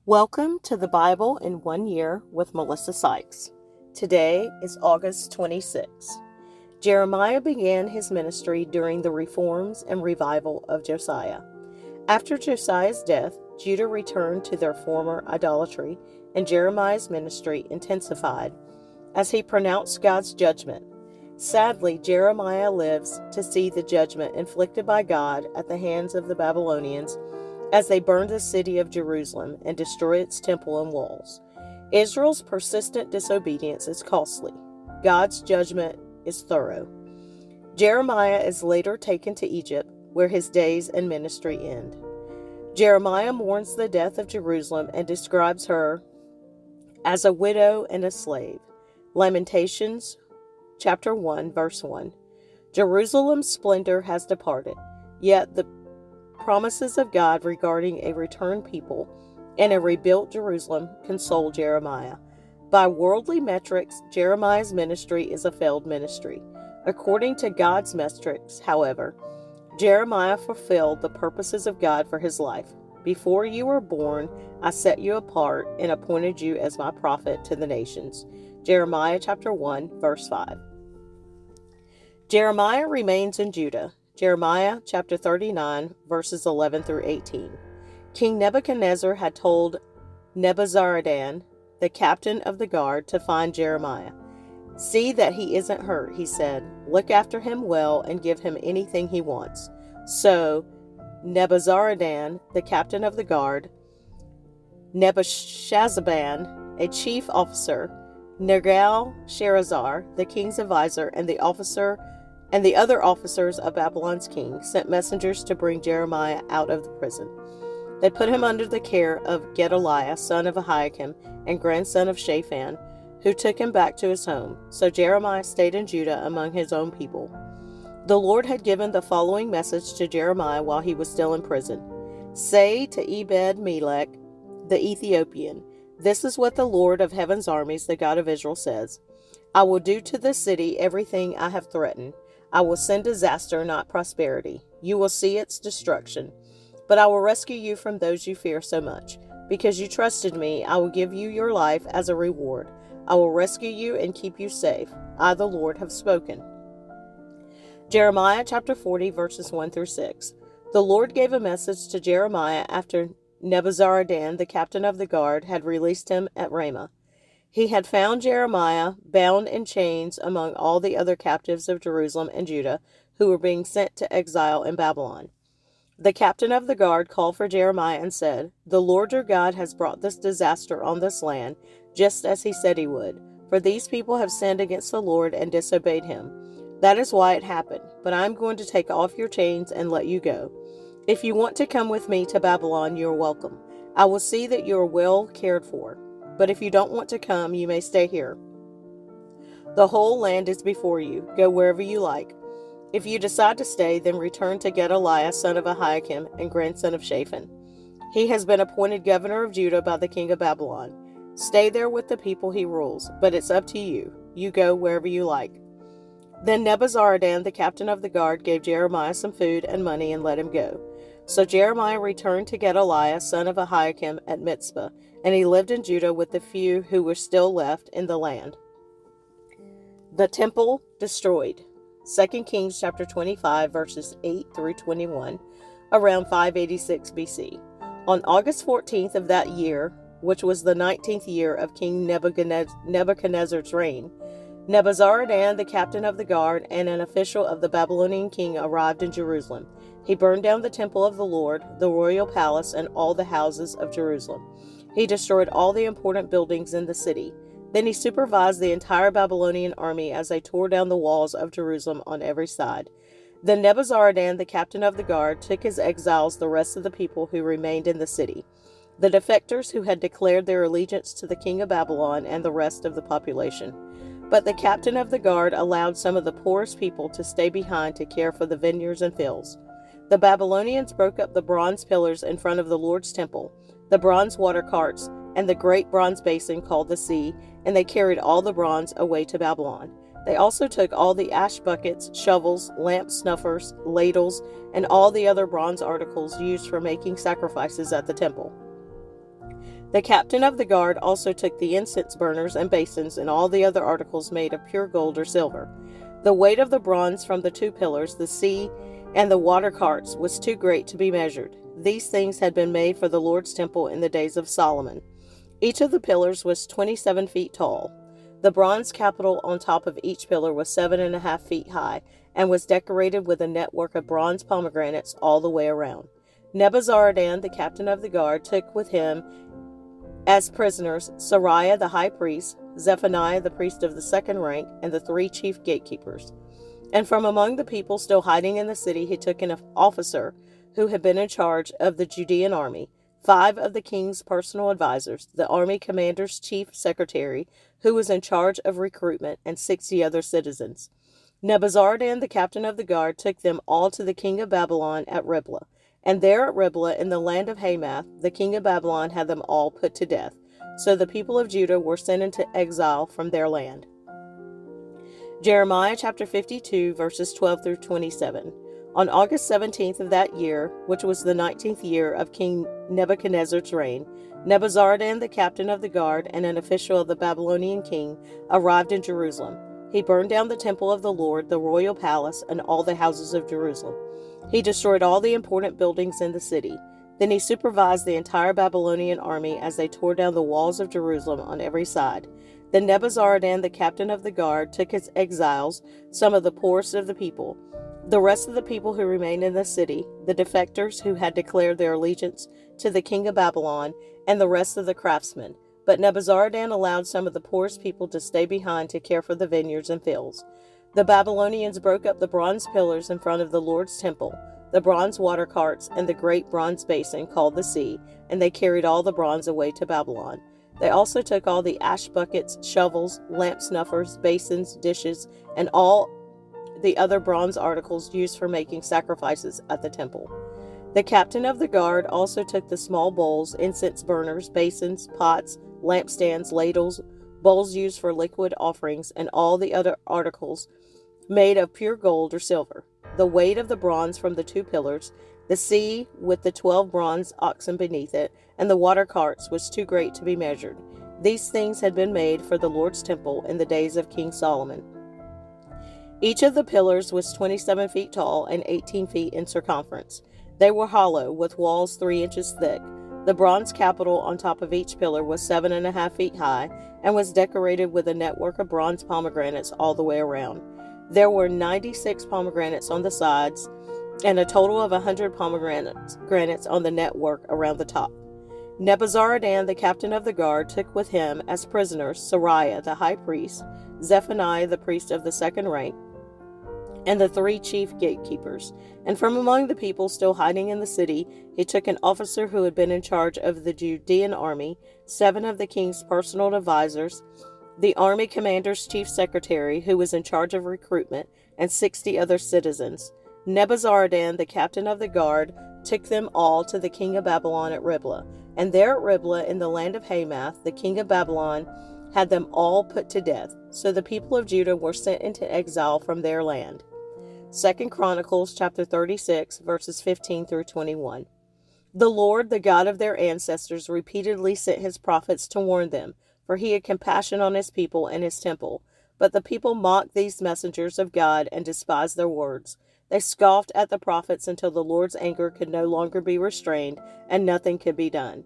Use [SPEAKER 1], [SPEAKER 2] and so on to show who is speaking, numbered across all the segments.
[SPEAKER 1] Welcome to the Bible in 1 Year with Melissa Sykes. Today is August 26. Jeremiah began his ministry during the reforms and revival of Josiah. After Josiah's death, Judah returned to their former idolatry, and Jeremiah's ministry intensified as he pronounced God's judgment. Sadly, Jeremiah lives to see the judgment inflicted by God at the hands of the Babylonians as they burned the city of Jerusalem and destroyed its temple and walls. Israel's persistent disobedience is costly. God's judgment is thorough. Jeremiah is later taken to Egypt, where his days and ministry end. Jeremiah mourns the death of Jerusalem and describes her as a widow and a slave. Lamentations chapter 1, verse 1. Jerusalem's splendor has departed, yet the promises of God regarding a returned people and a rebuilt Jerusalem console Jeremiah. By worldly metrics, Jeremiah's ministry is a failed ministry. According to God's metrics, however, Jeremiah fulfilled the purposes of God for his life. Before you were born, I set you apart and appointed you as my prophet to the nations. Jeremiah chapter 1, verse 5. Jeremiah remains in Judah. Jeremiah chapter 39, verses 11 through 18. King Nebuchadnezzar had told Nebuzaradan, the captain of the guard, to find Jeremiah. See that he isn't hurt, he said. Look after him well and give him anything he wants. So Nebuzaradan, the captain of the guard, Nebuchadnezzar, a chief officer, Nergal-Sharezer, the king's advisor, and the other officers of Babylon's king sent messengers to bring Jeremiah out of the prison. They put him under the care of Gedaliah, son of Ahikam, and grandson of Shaphan, who took him back to his home. So Jeremiah stayed in Judah among his own people. The Lord had given the following message to Jeremiah while he was still in prison. Say to Ebed-Melech, the Ethiopian, this is what the Lord of heaven's armies, the God of Israel, says. I will do to this city everything I have threatened. I will send disaster, not prosperity. You will see its destruction. But I will rescue you from those you fear so much. Because you trusted me, I will give you your life as a reward. I will rescue you and keep you safe. I, the Lord, have spoken. Jeremiah chapter 40, verses 1 through 6. The Lord gave a message to Jeremiah after Nebuzaradan, the captain of the guard, had released him at Ramah. He had found Jeremiah bound in chains among all the other captives of Jerusalem and Judah who were being sent to exile in Babylon. The captain of the guard called for Jeremiah and said, The Lord your God has brought this disaster on this land, just as he said he would, for these people have sinned against the Lord and disobeyed him. That is why it happened, but I am going to take off your chains and let you go. If you want to come with me to Babylon, you are welcome. I will see that you are well cared for. But if you don't want to come, you may stay here. The whole land is before you. Go wherever you like. If you decide to stay, then return to Gedaliah, son of Ahikam, and grandson of Shaphan. He has been appointed governor of Judah by the king of Babylon. Stay there with the people he rules, but it's up to you. You go wherever you like. Then Nebuzaradan, the captain of the guard, gave Jeremiah some food and money and let him go. So Jeremiah returned to Gedaliah, son of Ahikam, at Mizpah, and he lived in Judah with the few who were still left in the land. The temple destroyed. 2 Kings chapter 25, verses 8 through 21, around 586 BC. On August 14th of that year, which was the 19th year of King Nebuchadnezzar's reign, Nebuzaradan, the captain of the guard, and an official of the Babylonian king arrived in Jerusalem. He burned down the temple of the Lord, the royal palace, and all the houses of Jerusalem. He destroyed all the important buildings in the city. Then he supervised the entire Babylonian army as they tore down the walls of Jerusalem on every side. Then Nebuzaradan, the captain of the guard, took as exiles the rest of the people who remained in the city, the defectors who had declared their allegiance to the king of Babylon, and the rest of the population. But the captain of the guard allowed some of the poorest people to stay behind to care for the vineyards and fields. The Babylonians broke up the bronze pillars in front of the Lord's temple, the bronze water carts, and the great bronze basin called the sea, and they carried all the bronze away to Babylon. They also took all the ash buckets, shovels, lamp snuffers, ladles, and all the other bronze articles used for making sacrifices at the temple. The captain of the guard also took the incense burners and basins and all the other articles made of pure gold or silver. The weight of the bronze from the 2 pillars, the sea, and the water carts was too great to be measured. These things had been made for the Lord's temple in the days of Solomon. Each of the pillars was 27 feet tall. The bronze capital on top of each pillar was 7.5 feet high and was decorated with a network of bronze pomegranates all the way around. Nebuzaradan, the captain of the guard, took with him as prisoners Sariah the high priest, Zephaniah the priest of the 2nd rank, and the 3 chief gatekeepers. And from among the people still hiding in the city, he took an officer who had been in charge of the Judean army, 5 of the king's personal advisors, the army commander's chief secretary, who was in charge of recruitment, and 60 other citizens. Nebuzaradan, the captain of the guard, took them all to the king of Babylon at Riblah. And there at Riblah, in the land of Hamath, the king of Babylon had them all put to death. So the people of Judah were sent into exile from their land. Jeremiah chapter 52, verses 12 through 27. On August 17th of that year, which was the 19th year of King Nebuchadnezzar's reign, Nebuzaradan, the captain of the guard and an official of the Babylonian king, arrived in Jerusalem. He burned down the temple of the Lord, the royal palace, and all the houses of Jerusalem. He destroyed all the important buildings in the city. Then he supervised the entire Babylonian army as they tore down the walls of Jerusalem on every side. Then Nebuzaradan, the captain of the guard, took as exiles some of the poorest of the people. The rest of the people who remained in the city, the defectors who had declared their allegiance to the king of Babylon, and the rest of the craftsmen. But Nebuzaradan allowed some of the poorest people to stay behind to care for the vineyards and fields. The Babylonians broke up the bronze pillars in front of the Lord's temple, the bronze water carts, and the great bronze basin called the sea, and they carried all the bronze away to Babylon. They also took all the ash buckets, shovels, lamp snuffers, basins, dishes, and all the other bronze articles used for making sacrifices at the temple. The captain of the guard also took the small bowls, incense burners, basins, pots, lampstands, ladles, bowls used for liquid offerings, and all the other articles made of pure gold or silver. The weight of the bronze from the 2 pillars, the sea with the 12 bronze oxen beneath it, and the water carts was too great to be measured. These things had been made for the Lord's temple in the days of King Solomon. Each of the pillars was 27 feet tall and 18 feet in circumference. They were hollow, with walls 3 inches thick. The bronze capital on top of each pillar was 7.5 feet high and was decorated with a network of bronze pomegranates all the way around. There were 96 pomegranates on the sides and a total of 100 pomegranates on the network around the top. Nebuzaradan, the captain of the guard, took with him as prisoners Sariah the high priest, Zephaniah the priest of the 2nd rank, and the 3 chief gatekeepers. And from among the people still hiding in the city, he took an officer who had been in charge of the Judean army, 7 of the king's personal advisors, the army commander's chief secretary, who was in charge of recruitment, and 60 other citizens. Nebuzaradan, the captain of the guard, took them all to the king of Babylon at Riblah. And there at Riblah, in the land of Hamath, the king of Babylon had them all put to death. So the people of Judah were sent into exile from their land. 2 Chronicles chapter 36, verses 15 through 21. The Lord, the God of their ancestors, repeatedly sent his prophets to warn them, for he had compassion on his people and his temple. But the people mocked these messengers of God and despised their words. They scoffed at the prophets until the Lord's anger could no longer be restrained and nothing could be done.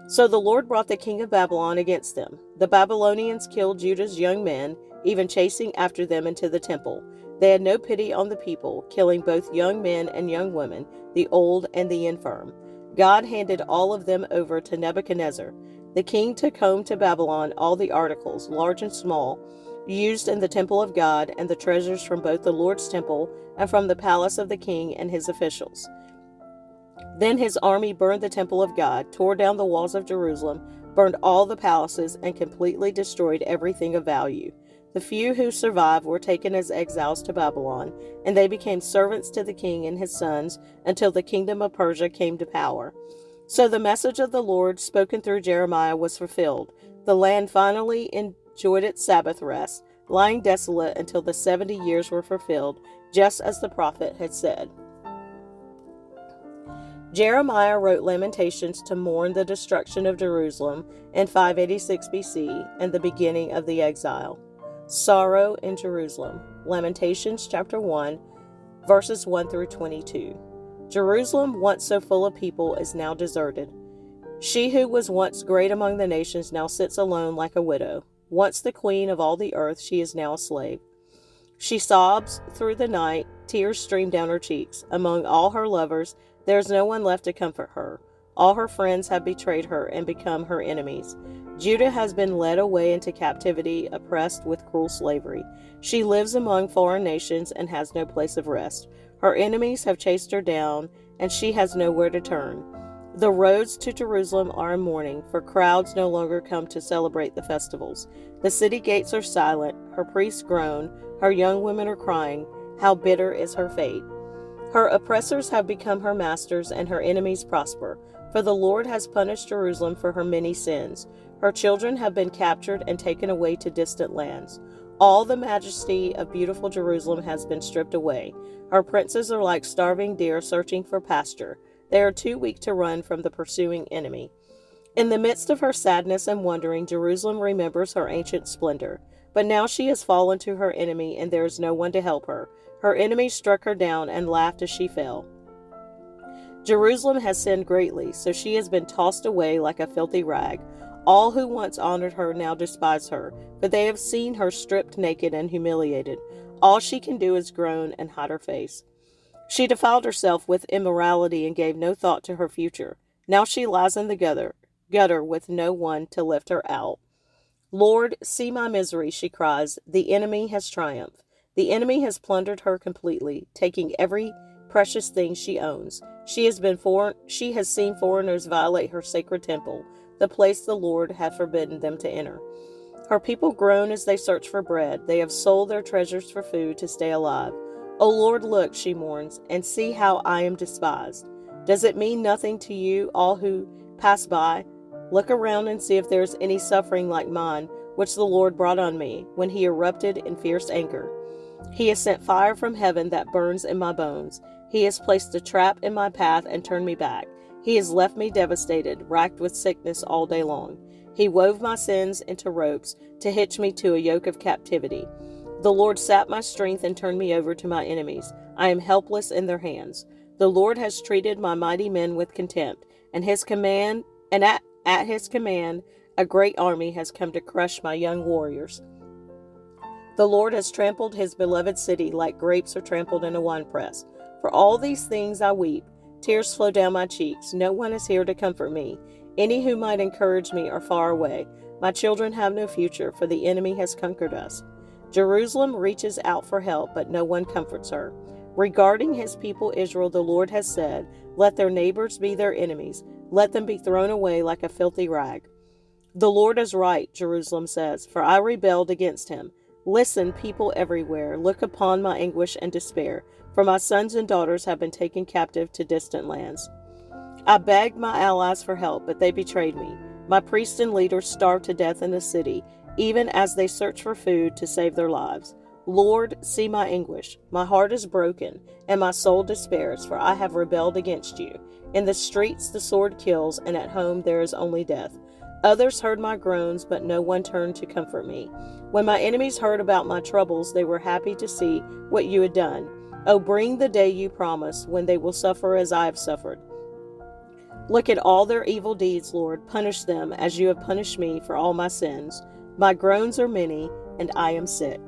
[SPEAKER 1] So the Lord brought the king of Babylon against them. The Babylonians killed Judah's young men, even chasing after them into the temple. They had no pity on the people, killing both young men and young women, the old and the infirm. God handed all of them over to Nebuchadnezzar. The king took home to Babylon all the articles, large and small, used in the temple of God, and the treasures from both the Lord's temple and from the palace of the king and his officials. Then his army burned the temple of God, tore down the walls of Jerusalem, burned all the palaces, and completely destroyed everything of value. The few who survived were taken as exiles to Babylon, and they became servants to the king and his sons until the kingdom of Persia came to power. So the message of the Lord spoken through Jeremiah was fulfilled. The land finally enjoyed its Sabbath rest, lying desolate until the 70 years were fulfilled, just as the prophet had said. Jeremiah wrote Lamentations to mourn the destruction of Jerusalem in 586 BC and the beginning of the exile. Sorrow in Jerusalem. Lamentations chapter 1, verses 1 through 22. Jerusalem, once so full of people, is now deserted. She who was once great among the nations now sits alone like a widow. Once the queen of all the earth, she is now a slave. She sobs through the night, tears stream down her cheeks. Among all her lovers, there is no one left to comfort her. All her friends have betrayed her and become her enemies. Judah has been led away into captivity, oppressed with cruel slavery. She lives among foreign nations and has no place of rest. Her enemies have chased her down, and she has nowhere to turn. The roads to Jerusalem are in mourning, for crowds no longer come to celebrate the festivals. The city gates are silent, her priests groan, her young women are crying. How bitter is her fate! Her oppressors have become her masters, and her enemies prosper. For the Lord has punished Jerusalem for her many sins. Her children have been captured and taken away to distant lands. All the majesty of beautiful Jerusalem has been stripped away. Her princes are like starving deer searching for pasture. They are too weak to run from the pursuing enemy. In the midst of her sadness and wandering, Jerusalem remembers her ancient splendor. But now she has fallen to her enemy, and there is no one to help her. Her enemies struck her down and laughed as she fell. Jerusalem has sinned greatly, so she has been tossed away like a filthy rag. All who once honored her now despise her, for they have seen her stripped naked and humiliated. All she can do is groan and hide her face. She defiled herself with immorality and gave no thought to her future. Now she lies in the gutter with no one to lift her out. Lord, see my misery, she cries. The enemy has triumphed. The enemy has plundered her completely, taking every precious thing she owns. She has seen foreigners violate her sacred temple, the place the Lord had forbidden them to enter. Her people groan as they search for bread. They have sold their treasures for food to stay alive. O Lord, look, she mourns, and see how I am despised. Does it mean nothing to you, all who pass by? Look around and see if there is any suffering like mine, which the Lord brought on me, when he erupted in fierce anger. He has sent fire from heaven that burns in my bones. He has placed a trap in my path and turned me back. He has left me devastated, racked with sickness all day long. He wove my sins into ropes to hitch me to a yoke of captivity. The Lord sapped my strength and turned me over to my enemies. I am helpless in their hands. The Lord has treated my mighty men with contempt, and at his command, a great army has come to crush my young warriors. The Lord has trampled his beloved city like grapes are trampled in a winepress. For all these things I weep. Tears flow down my cheeks. No one is here to comfort me. Any who might encourage me are far away. My children have no future, for the enemy has conquered us. Jerusalem reaches out for help, but no one comforts her. Regarding his people Israel, the Lord has said, let their neighbors be their enemies. Let them be thrown away like a filthy rag. The Lord is right, Jerusalem says, for I rebelled against him. Listen, people everywhere, look upon my anguish and despair, for my sons and daughters have been taken captive to distant lands. I begged my allies for help, but they betrayed me. My priests and leaders starved to death in the city, even as they search for food to save their lives. Lord, see my anguish. My heart is broken, and my soul despairs, for I have rebelled against you. In the streets the sword kills, and at home there is only death. Others heard my groans, but no one turned to comfort me. When my enemies heard about my troubles, they were happy to see what you had done. Oh, bring the day you promised, when they will suffer as I have suffered. Look at all their evil deeds, Lord. Punish them as you have punished me for all my sins. My groans are many, and I am sick.